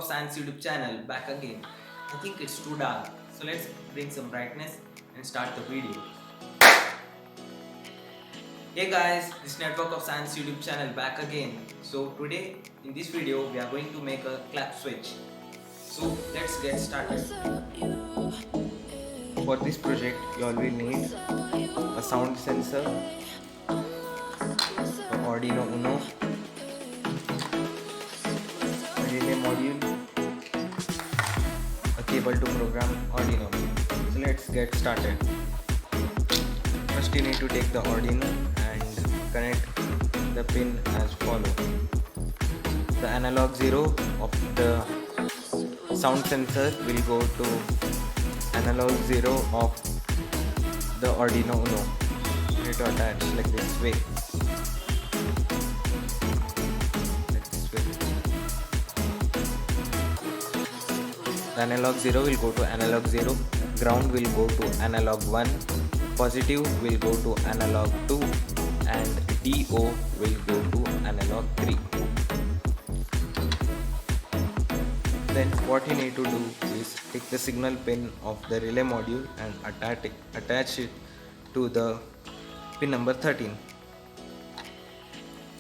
of Science YouTube channel back again. I think it's too dark, so let's bring some brightness and start the video. Hey guys, this Network of Science YouTube channel back again. So today in this video we are going to make a clap switch. So let's get started. For this project you all will need a sound sensor, an Arduino Uno, a relay module, a cable to program Arduino. So let's get started. First you need to take the Arduino and connect the pin as follows. The analog 0 of the sound sensor will go to analog 0 of the Arduino Uno. You need to attach like this way. The analog 0 will go to analog 0, ground will go to analog 1, positive will go to analog 2, and DO will go to analog 3. Then what you need to do is take the signal pin of the relay module and attach it to the pin number 13.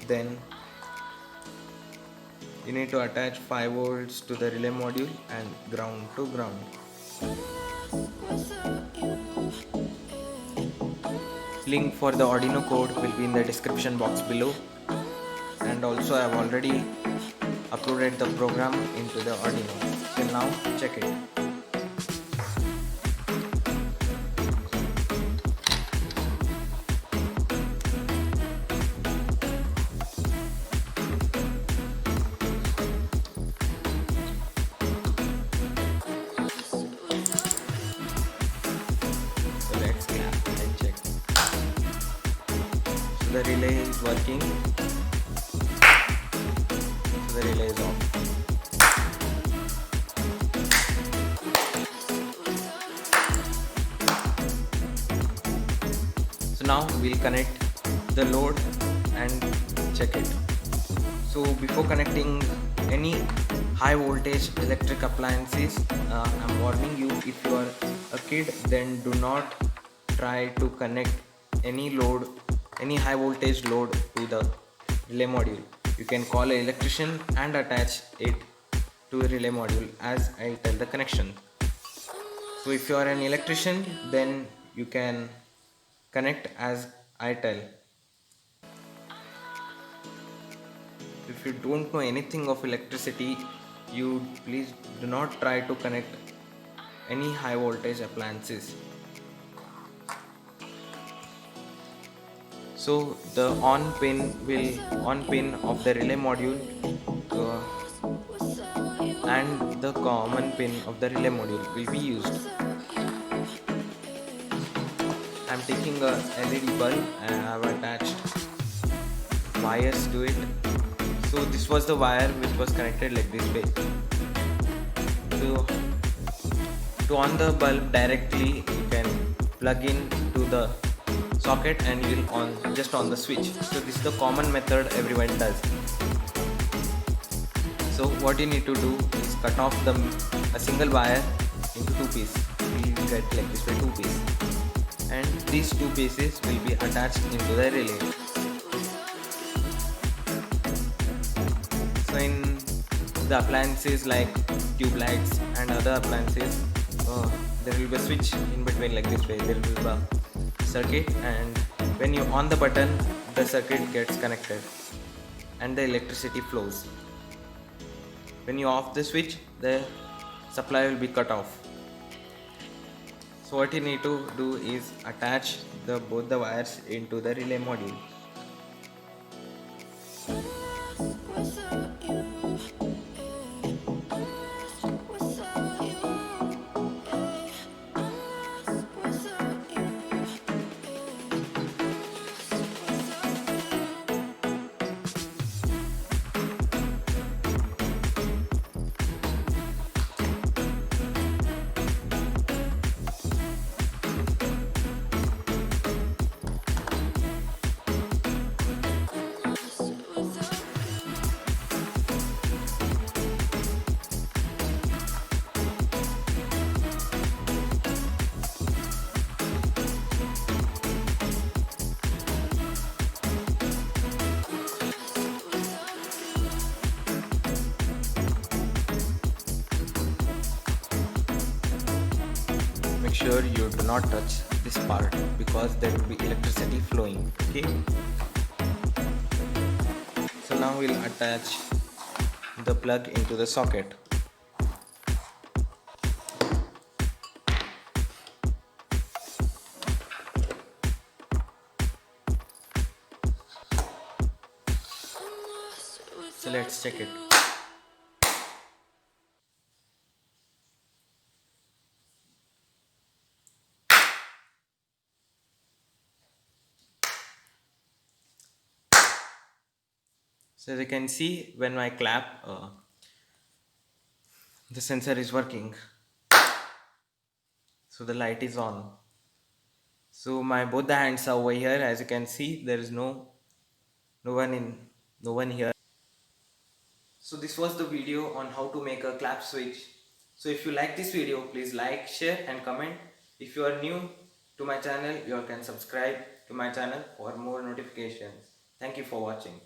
Then you need to attach 5 volts to the relay module and ground to ground. Link for the Arduino code will be in the description box below, and also I have already uploaded the program into the Arduino. So now check it. So let's clap and check. So the relay is working. So the relay is on. So now we'll connect the load and check it. So before connecting any high voltage electric appliances, I'm warning you, if you are a kid, then do not try to connect any high voltage load to the relay module. You can call an electrician and attach it to a relay module as I tell the connection. So if you are an electrician, then you can connect as I tell. If you don't know anything of electricity, you please do not try to connect any high voltage appliances. So the on pin of the relay module and the common pin of the relay module will be used. I am taking a LED bulb and I have attached wires to it. So this was the wire which was connected like this way. So to on the bulb directly, you can plug in to the socket and you will just on the switch. So this is the common method everyone does. So what you need to do is cut off a single wire into 2 pieces. We will get like this way 2 pieces, and these 2 pieces will be attached into the relay. So in the appliances like tube lights and other appliances, there will be a switch in between like this way. There will be a circuit, and when you on the button, the circuit gets connected and the electricity flows. When you off the switch, the supply will be cut off. So what you need to do is attach both the wires into the relay module. make sure you do not touch this part because there will be electricity flowing. Okay, so now we'll attach the plug into the socket. So let's check it. So as you can see, when I clap, the sensor is working. So the light is on. So my both the hands are over here. As you can see, there is no one here. So this was the video on how to make a clap switch. So if you like this video, please like, share and comment. If you are new to my channel, you can subscribe to my channel for more notifications. Thank you for watching.